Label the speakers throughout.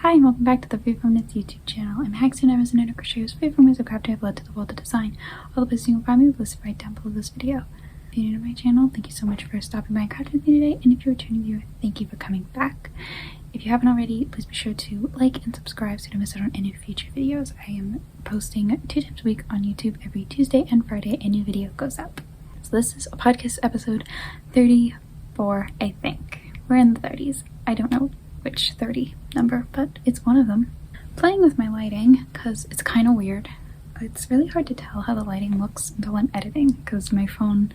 Speaker 1: Hi and welcome back to the FreeFormKnits YouTube channel. I'm Haxann Evers, and Knit and Crochet is FreeFormKnits Crafting I've led to the world of design. All the places you can find me will be listed right down below this video. If you're new to my channel, thank you so much for stopping by and crafting with me today, and if you're a returning viewer, thank you for coming back. If you haven't already, please be sure to like and subscribe so you don't miss out on any future videos. I am posting 2 times a week on YouTube every Tuesday and Friday. A new video goes up. So this is a podcast episode 34, I think. We're in the 30s. I don't know which 30 number, but it's one of them. Playing with my lighting because it's kind of weird. It's really hard to tell how the lighting looks until I'm editing because my phone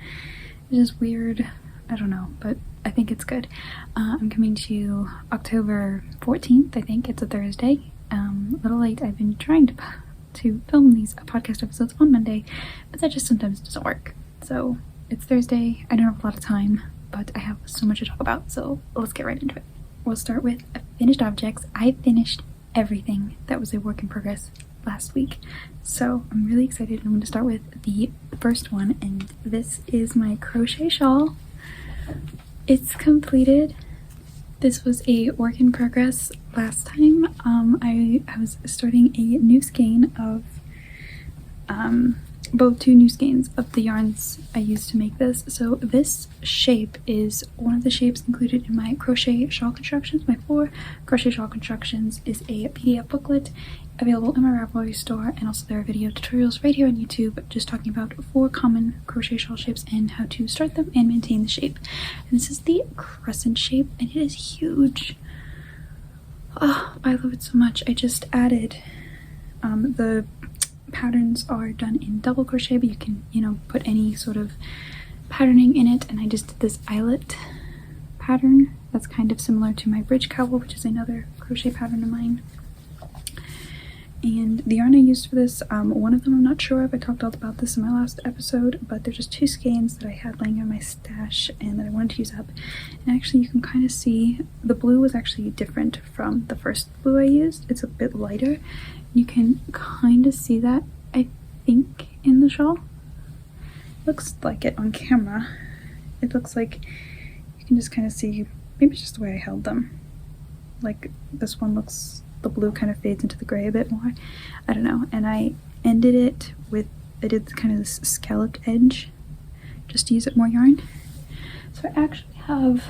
Speaker 1: is just weird. I don't know, but I think it's good. I'm coming to you October 14th, I think. It's a Thursday. A little late. I've been trying to film these podcast episodes on Monday, but that just sometimes doesn't work. So it's Thursday. I don't have a lot of time, but I have so much to talk about, so let's get right into it. We'll start with finished objects. I finished everything that was a work in progress last week, so I'm really excited. I'm going to start with the first one, and this is my crochet shawl. It's completed. This was a work in progress last time. I was starting a new skein of both 2 new skeins of the yarns I used to make this. So this shape is one of the shapes included in my crochet shawl constructions. My 4 crochet shawl constructions is a PDF booklet available in my Ravelry store, and also there are video tutorials right here on YouTube just talking about 4 common crochet shawl shapes and how to start them and maintain the shape. And this is the crescent shape, and it is huge. Oh, I love it so much. I just added the patterns are done in double crochet, but you can, put any sort of patterning in it, and I just did this eyelet pattern that's kind of similar to my bridge cowl, which is another crochet pattern of mine. And the yarn I used for this, one of them I'm not sure if I talked all about this in my last episode, but they're just 2 skeins that I had laying in my stash and that I wanted to use up. And actually you can kind of see the blue was actually different from the first blue I used. It's a bit lighter. You can kind of see that, I think, in the shawl. Looks like it on camera. It looks like you can just kind of see, maybe it's just the way I held them. Like this one looks, the blue kind of fades into the gray a bit more. I don't know. And I ended it with, I did kind of this scalloped edge just to use up more yarn. So I actually have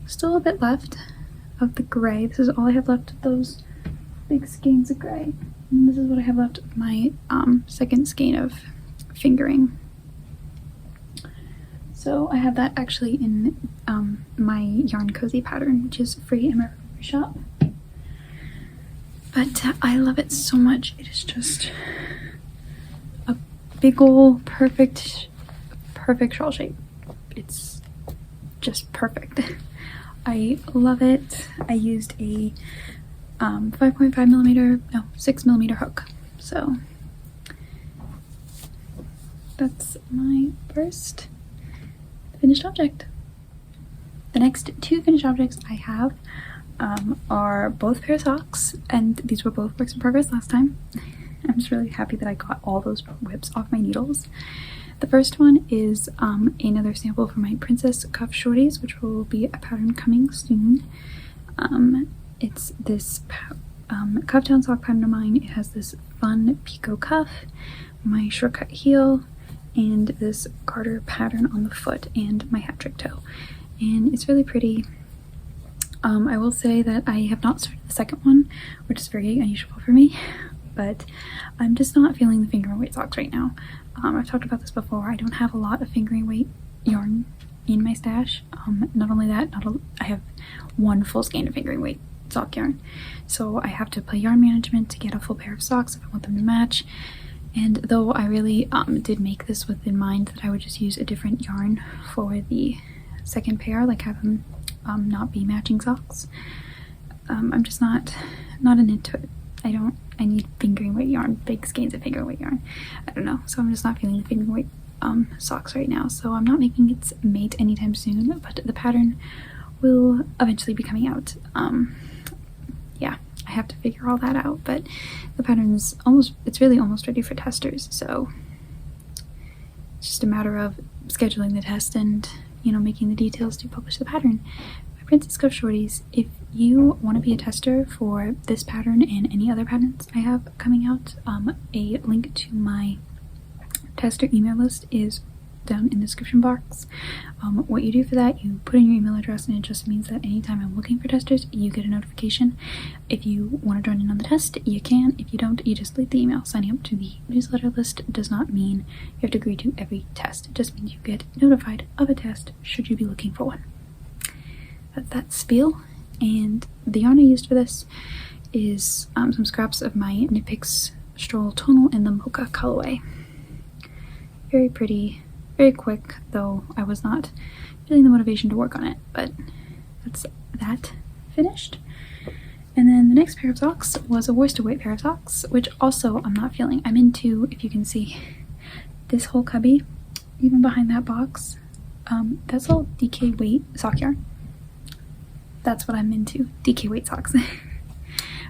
Speaker 1: still a bit left of the gray. This is all I have left of those big skeins of gray, and this is what I have left of my second skein of fingering. So I have that actually in my yarn cozy pattern, which is free in my Ravelry Shop. But I love it so much. It is just a big ol' perfect shawl shape. It's just perfect. I love it. I used a 6mm hook. So that's my first finished object. The next 2 finished objects I have are both pair of socks, and these were both works in progress last time. I'm just really happy that I got all those whips off my needles. The first one is another sample for my Princess Cuff Shorties, which will be a pattern coming soon. It's this cuff down sock pattern of mine. It has this fun picot cuff, my shortcut heel, and this garter pattern on the foot, and my hat trick toe. And it's really pretty. I will say that I have not started the second one, which is very unusual for me, but I'm just not feeling the fingering weight socks right now. I've talked about this before. I don't have a lot of fingering weight yarn in my stash. Not only that, I have 1 full skein of fingering weight sock yarn, so I have to play yarn management to get a full pair of socks if I want them to match. And though I really did make this with in mind that I would just use a different yarn for the second pair, like have them not be matching socks, I'm just not into it. I need fingering weight yarn, big skeins of fingering weight yarn. I don't know, so I'm just not feeling the fingering weight socks right now, so I'm not making its mate anytime soon, but the pattern will eventually be coming out. Yeah, I have to figure all that out, but the pattern's it's really almost ready for testers, so it's just a matter of scheduling the test and, making the details to publish the pattern. My Princess Cuff Shorties, if you want to be a tester for this pattern and any other patterns I have coming out, a link to my tester email list is down in the description box. What you do for that, you put in your email address, and it just means that anytime I'm looking for testers, you get a notification. If you want to join in on the test, you can. If you don't, you just leave the email. Signing up to the newsletter list does not mean you have to agree to every test. It just means you get notified of a test should you be looking for one. That's that spiel. And the yarn I used for this is some scraps of my Knit Picks Stroll Tonal in the Mocha colorway. Very pretty, very quick, though I was not feeling the motivation to work on it, but that's that finished. And then the next pair of socks was a worsted weight pair of socks, which also I'm not feeling. I'm into, if you can see, this whole cubby, even behind that box, that's all DK weight sock yarn. That's what I'm into, DK weight socks.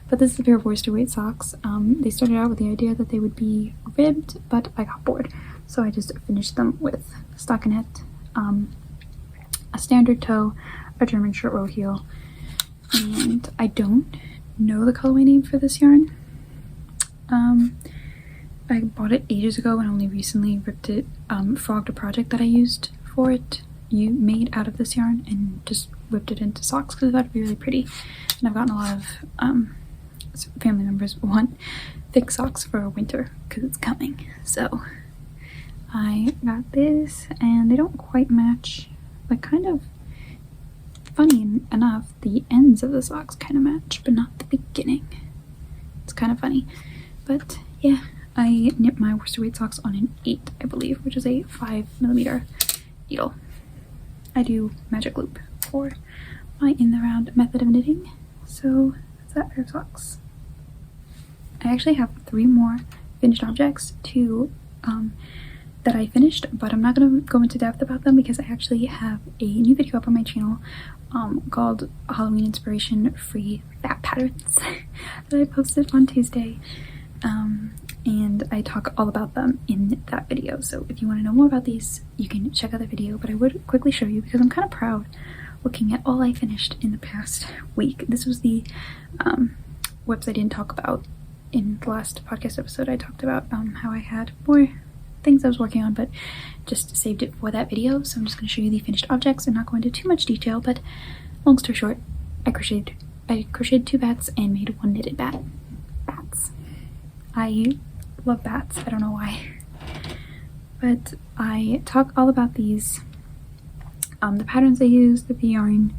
Speaker 1: But this is a pair of worsted weight socks. They started out with the idea that they would be ribbed, but I got bored. So I just finished them with stockinette, a standard toe, a German short row heel, and I don't know the colorway name for this yarn. I bought it ages ago and only recently ripped it, frogged a project that I used for it. You made out of this yarn and just whipped it into socks because I thought it'd be really pretty. And I've gotten a lot of family members want thick socks for winter because it's coming. So I got this, and they don't quite match, like, kind of funny enough, the ends of the socks kind of match, but not the beginning. It's kind of funny. But yeah, I knit my worsted weight socks on an 8, I believe, which is a 5mm needle. I do magic loop for my in the round method of knitting. So that's that pair of socks. I actually have 3 more finished objects to that I finished, but I'm not going to go into depth about them because I actually have a new video up on my channel called Halloween Inspiration Free Bat Patterns that I posted on Tuesday, and I talk all about them in that video. So if you want to know more about these, you can check out the video, but I would quickly show you because I'm kind of proud looking at all I finished in the past week. This was the website I didn't talk about in the last podcast episode. I talked about how I had more things I was working on, but just saved it for that video. So I'm just going to show you the finished objects and not go into too much detail, but long story short, I crocheted 2 bats and made 1 knitted bat. Bats. I love bats. I don't know why. But I talk all about these, the patterns I used, the yarn,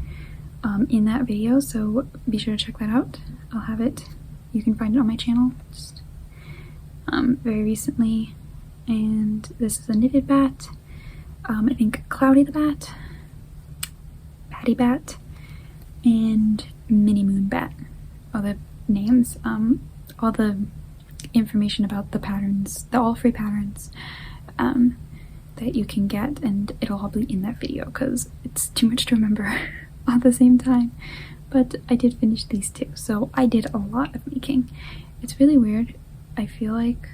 Speaker 1: in that video, so be sure to check that out. I'll have it, you can find it on my channel just very recently. And this is a knitted bat, I think Cloudy the Bat, Patty Bat, and Mini Moon Bat. All the names, all the information about the patterns, the all free patterns that you can get, and it'll all be in that video because it's too much to remember at the same time. But I did finish these 2, so I did a lot of making. It's really weird. I feel like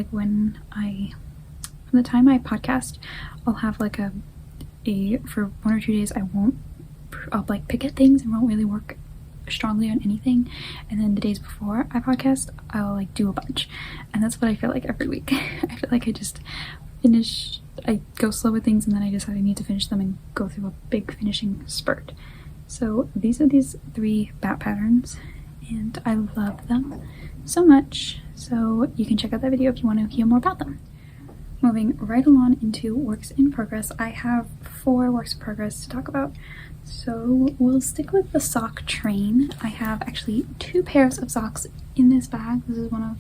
Speaker 1: when from the time I podcast, I'll have like for 1 or 2 days I'll like pick at things and won't really work strongly on anything, and then the days before I podcast I'll like do a bunch, and that's what I feel like every week. I feel like I go slow with things and then I decide I need to finish them and go through a big finishing spurt. So these are these 3 bat patterns and I love them so much, so you can check out that video if you want to hear more about them. Moving right along into works in progress, I have 4 works in progress to talk about. So we'll stick with the sock train. I have actually 2 pairs of socks in this bag. This is one of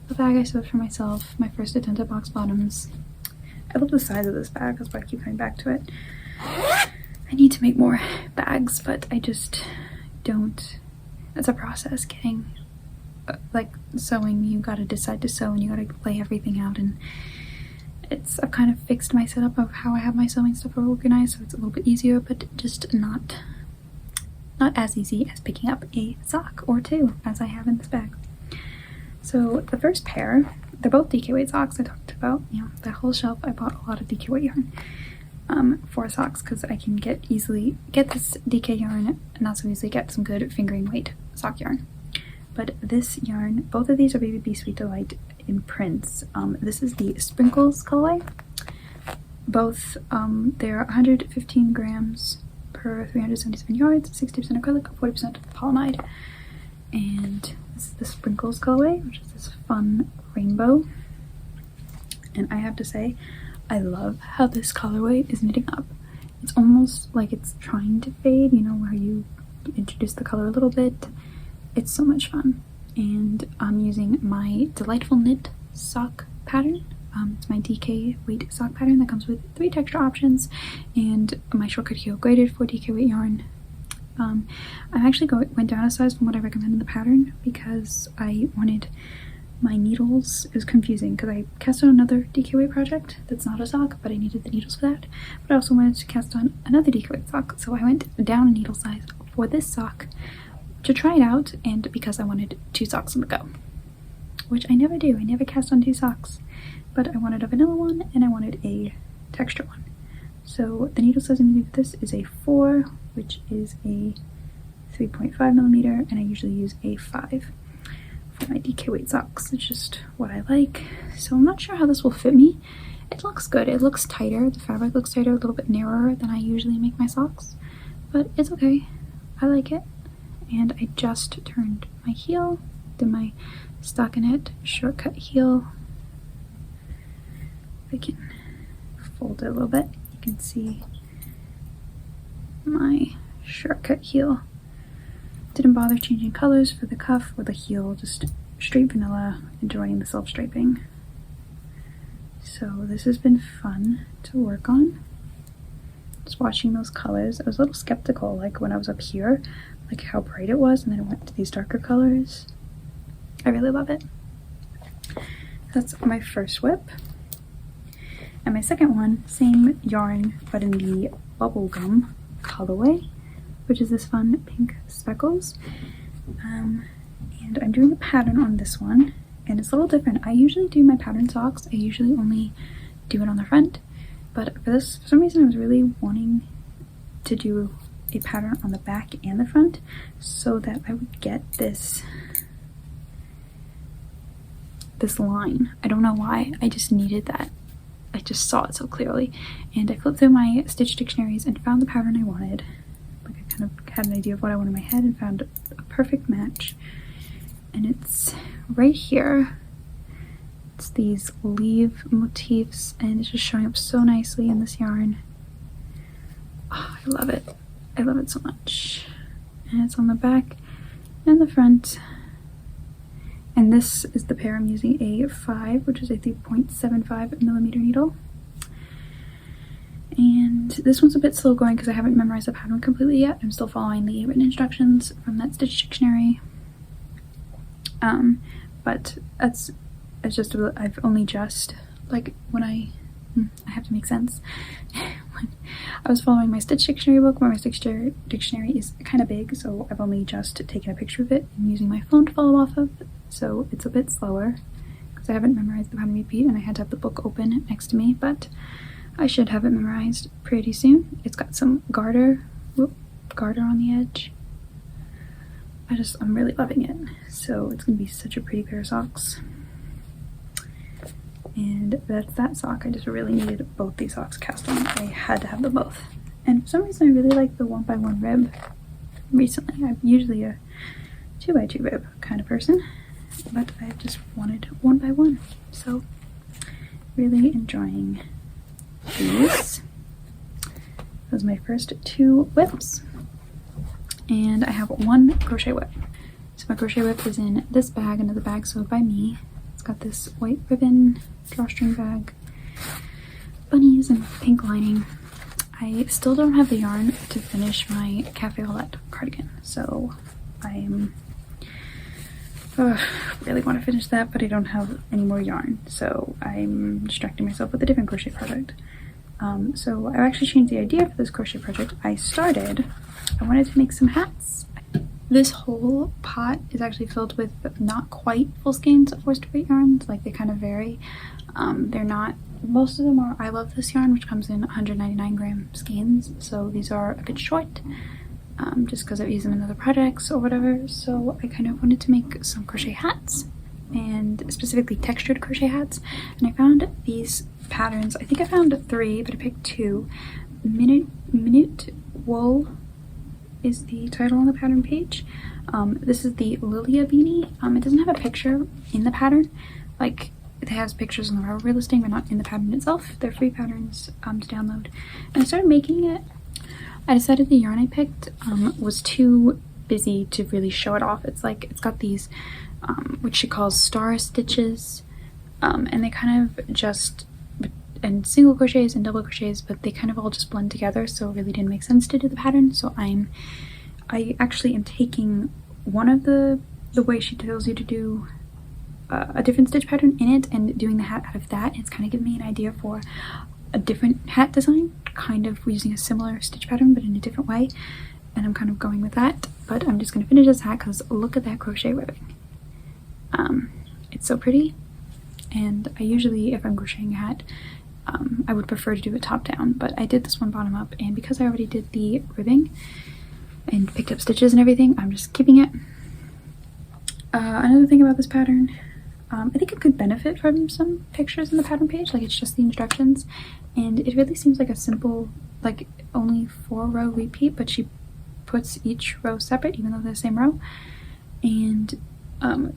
Speaker 1: the bag I sewed for myself, my first attempt at box bottoms. I love the size of this bag, that's why I keep coming back to it. I need to make more bags, but I just don't. It's a process getting, like sewing, you gotta decide to sew and you gotta lay everything out, and I've kind of fixed my setup of how I have my sewing stuff organized, so it's a little bit easier, but just not as easy as picking up a sock or 2 as I have in this bag. So the first pair, they're both DK weight socks. I talked about, that whole shelf. I bought a lot of DK weight yarn. for socks, because I can easily get this DK yarn and also easily get some good fingering weight sock yarn. But this yarn, both of these are Baby Bee Sweet Delight in prints. This is the Sprinkles colorway. Both, they're 115 grams per 377 yards, 60% acrylic, 40% polyamide. And this is the Sprinkles colorway, which is this fun rainbow. And I have to say, I love how this colorway is knitting up. It's almost like it's trying to fade, you know, where you introduce the color a little bit. It's so much fun. And I'm using my Delightful Knit sock pattern. It's my DK weight sock pattern that comes with 3 texture options and my shortcut heel graded for DK weight yarn. I actually went down a size from what I recommend in the pattern because I wanted my needles. It was confusing because I cast on another DK weight project that's not a sock, but I needed the needles for that. But I also wanted to cast on another DK weight sock, so I went down a needle size for this sock to try it out, and because I wanted 2 socks on the go, which I never do. I never cast on 2 socks, but I wanted a vanilla one and I wanted a texture one. So the needle size I'm using for this is a 4, which is a 3.5 millimeter, and I usually use a 5 for my DK weight socks. It's just what I like. So I'm not sure how this will fit me. It looks good. It looks tighter. The fabric looks tighter, a little bit narrower than I usually make my socks, but it's okay. I like it. And I just turned my heel, did my stockinette shortcut heel. I can fold it a little bit. You can see my shortcut heel. Didn't bother changing colors for the cuff or the heel, just straight vanilla, enjoying the self-striping. So this has been fun to work on. Just watching those colors. I was a little skeptical, like when I was up here, like how bright it was, and then it went to these darker colors. I really love it. That's my first whip. And my second one, same yarn, but in the bubblegum colorway, which is this fun pink speckles. And I'm doing a pattern on this one, and it's a little different. I usually do my pattern socks. I usually only do it on the front, but for this, for some reason, I was really wanting to do a pattern on the back and the front so that I would get this line. I don't know why, I just needed that. I just saw it so clearly, and I flipped through my stitch dictionaries and found the pattern I wanted. Like, I kind of had an idea of what I wanted in my head and found a perfect match, and it's right here. It's these leaf motifs, and it's just showing up so nicely in this yarn. Oh, I love it. I love it so much. And it's on the back and the front. And this is the pair I'm using, a 5, which is a 3.75 millimeter needle. And this one's a bit slow going because I haven't memorized the pattern completely yet. I'm still following the written instructions from that stitch dictionary. But it's just, I've only just, like, when I have to make sense. When I was following my stitch dictionary book, where my stitch dictionary is kind of big, so I've only just taken a picture of it and using my phone to follow off of. So it's a bit slower because I haven't memorized the pattern repeat, and I had to have the book open next to me, but I should have it memorized pretty soon. It's got some garter on the edge. I'm really loving it. So it's gonna be such a pretty pair of socks. And that's that sock. I just really needed both these socks cast on. I had to have them both. And for some reason I really like the 1x1 rib recently. I'm usually a 2x2 rib kind of person, but I just wanted 1x1. So really enjoying these. Those are my first 2 whips. And I have 1 crochet whip. So my crochet whip is in this bag, another bag sewed by me. It's got this white ribbon, drawstring bag, bunnies, and pink lining. I still don't have the yarn to finish my Cafe Au Lait cardigan, so I'm really want to finish that, but I don't have any more yarn, so I'm distracting myself with a different crochet project. So I've actually changed the idea for this crochet project. I wanted to make some hats. This whole pot is actually filled with not quite full skeins of worsted weight yarns. Like, they kind of vary. They're not most of them are I Love This yarn, which comes in 199 gram skeins, so these are a bit short, just because I've used them in other projects or whatever. So I kind of wanted to make some crochet hats, and specifically textured crochet hats, and I found these patterns. I think I found 3, but I picked 2. Minute Wool is the title on the pattern page. This is the Lilla Beanie. It doesn't have a picture in the pattern, like it has pictures on the Ravelry listing, but not in the pattern itself. They're free patterns to download. And I started making it. I decided the yarn I picked was too busy to really show it off. It's like, it's got these, which she calls star stitches, and they kind of just, and single crochets and double crochets, but they kind of all just blend together, so it really didn't make sense to do the pattern. So I actually am taking one of the way she tells you to do a different stitch pattern in it and doing the hat out of that. It's kind of giving me an idea for a different hat design, kind of using a similar stitch pattern but in a different way, and I'm kind of going with that. But I'm just going to finish this hat because look at that crochet ribbing. It's so pretty, and I usually, if I'm crocheting a hat, I would prefer to do it top down, but I did this one bottom up, and because I already did the ribbing and picked up stitches and everything, I'm just keeping it. Another thing about this pattern, I think it could benefit from some pictures in the pattern page, like it's just the instructions, and it really seems like a simple, like only 4-row repeat, but she puts each row separate even though they're the same row. And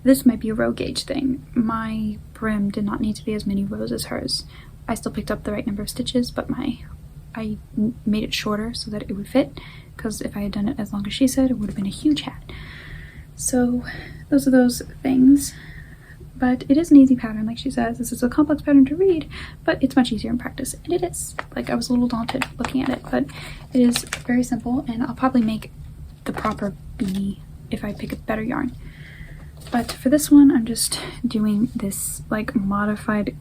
Speaker 1: this might be a row gauge thing. My brim did not need to be as many rows as hers. I still picked up the right number of stitches, but I made it shorter so that it would fit, because if I had done it as long as she said, it would have been a huge hat. So those are those things. But it is an easy pattern, like she says. This is a complex pattern to read, but it's much easier in practice. And it is. Like, I was a little daunted looking at it, but it is very simple, and I'll probably make the proper beanie if I pick a better yarn. But for this one, I'm just doing this like modified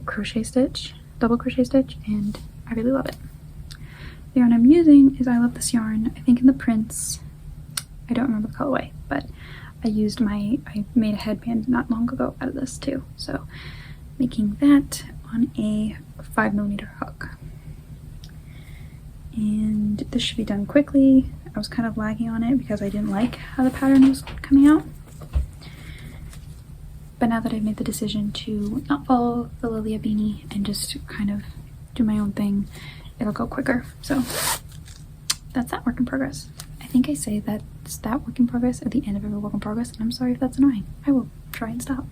Speaker 1: crochet stitch, double crochet stitch, and I really love it. The yarn I'm using is I Love This yarn, I think in the Prince. I don't remember the colorway, but I made a headband not long ago out of this too. So making that on a 5mm hook. And this should be done quickly. I was kind of lagging on it because I didn't like how the pattern was coming out. But now that I've made the decision to not follow the Lilla Beanie and just kind of do my own thing, it'll go quicker. So that's that work in progress. I think I say that's that work in progress at the end of every work in progress, and I'm sorry if that's annoying. I will try and stop.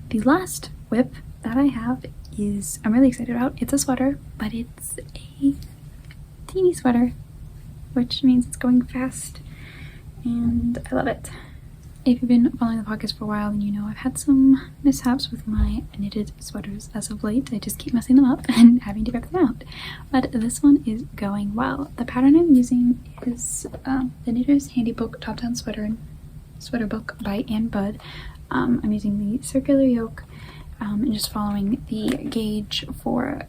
Speaker 1: The last whip that I have is, I'm really excited about. It's a sweater, but it's a teeny sweater, which means it's going fast, and I love it. If you've been following the podcast for a while, then you know I've had some mishaps with my knitted sweaters as of late. I just keep messing them up and having to rip them out. But this one is going well. The pattern I'm using is the Knitter's Handy Book Top Down Sweater Book by Ann Budd. I'm using the circular yoke and just following the gauge for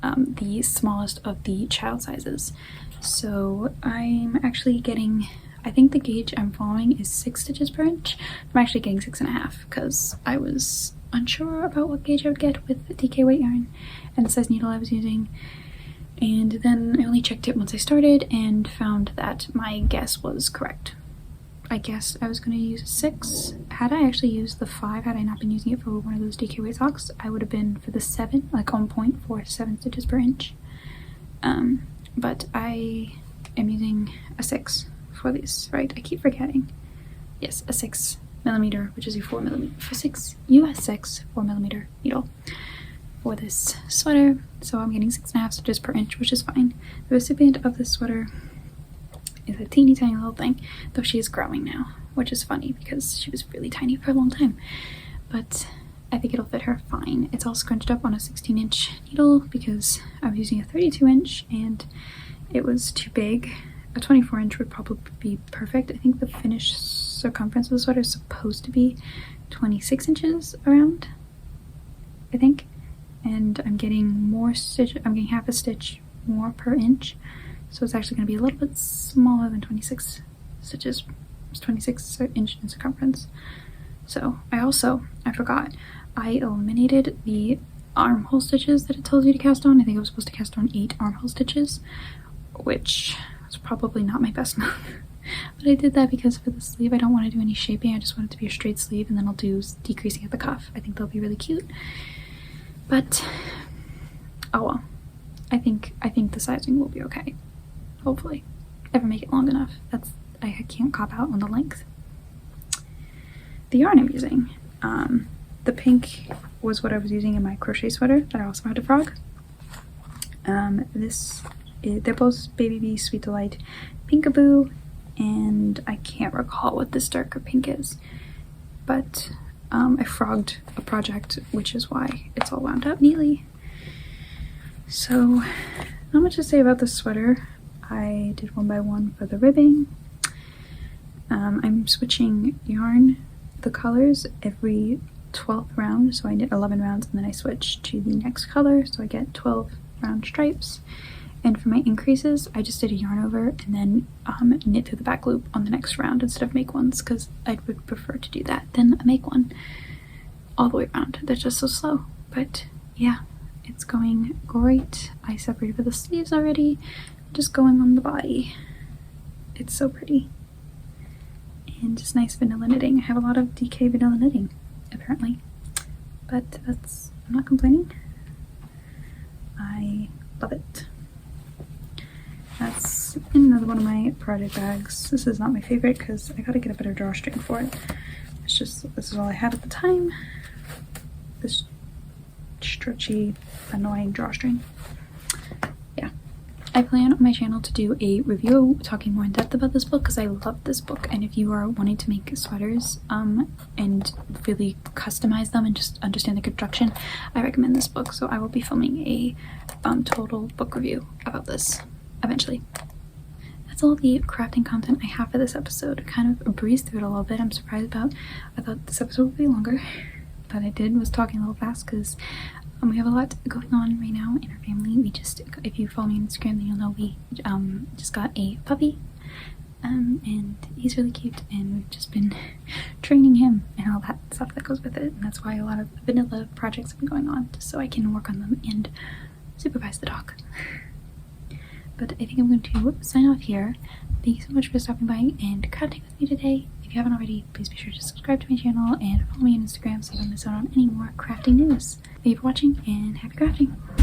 Speaker 1: the smallest of the child sizes. So I'm actually getting, I think the gauge I'm following is 6 stitches per inch. I'm actually getting 6.5 because I was unsure about what gauge I would get with the DK weight yarn and the size needle I was using. And then I only checked it once I started and found that my guess was correct. I guess I was going to use 6. Had I actually used the 5, had I not been using it for one of those DK weight socks, I would have been for the 7, like on point for 7 stitches per inch. But I am using a 6 for these, right? I keep forgetting. Yes, a 6mm, which is a 4mm, for 6 US 6 4mm needle for this sweater. So I'm getting 6.5 stitches per inch, which is fine. The recipient of this sweater is a teeny tiny little thing, though she is growing now, which is funny because she was really tiny for a long time. But I think it'll fit her fine. It's all scrunched up on a 16-inch needle because I was using a 32-inch and it was too big. A 24-inch would probably be perfect. I think the finished circumference of the sweater is supposed to be 26 inches around, I think. And I'm getting more stitch, I'm getting half a stitch more per inch. So it's actually going to be a little bit smaller than 26 stitches. It's 26 inch in circumference. So I forgot, I eliminated the armhole stitches that it tells you to cast on. I think I was supposed to cast on 8 armhole stitches, which was probably not my best move. But I did that because for the sleeve I don't want to do any shaping. I just want it to be a straight sleeve, and then I'll do decreasing at the cuff. I think they'll be really cute. But oh well. I think the sizing will be okay. Hopefully. If I make it long enough. I can't cop out on the length. The yarn I'm using. The pink was what I was using in my crochet sweater that I also had to frog. They're both Baby Bee Sweet Delight Pinkaboo, and I can't recall what this darker pink is, but I frogged a project, which is why it's all wound up neatly. So not much to say about this sweater. I did 1 by 1 for the ribbing. I'm switching yarn, the colors, every 12th round, so I knit 11 rounds and then I switch to the next color, so I get 12 round stripes. And for my increases, I just did a yarn over and then knit through the back loop on the next round instead of make ones, because I would prefer to do that than make one all the way around. They're just so slow. But yeah, it's going great. I separated for the sleeves already, just going on the body. It's so pretty. And just nice vanilla knitting. I have a lot of DK vanilla knitting, apparently. But I'm not complaining. I love it. That's another one of my project bags. This is not my favorite because I gotta get a better drawstring for it. It's just, this is all I had at the time. This stretchy, annoying drawstring. Yeah. I plan on my channel to do a review talking more in depth about this book because I love this book, and if you are wanting to make sweaters and really customize them and just understand the construction, I recommend this book. So I will be filming a total book review about this eventually. That's all the crafting content I have for this episode. Kind of breezed through it a little bit. I'm surprised about. I thought this episode would be longer, but I was talking a little fast because we have a lot going on right now in our family. We just, if you follow me on Instagram, then you'll know we just got a puppy, and he's really cute, and we've just been training him and all that stuff that goes with it, and that's why a lot of vanilla projects have been going on, just so I can work on them and supervise the dog. But I think I'm going to sign off here. Thank you so much for stopping by and crafting with me today. If you haven't already, please be sure to subscribe to my channel and follow me on Instagram so you don't miss out on any more crafting news. Thank you for watching and happy crafting!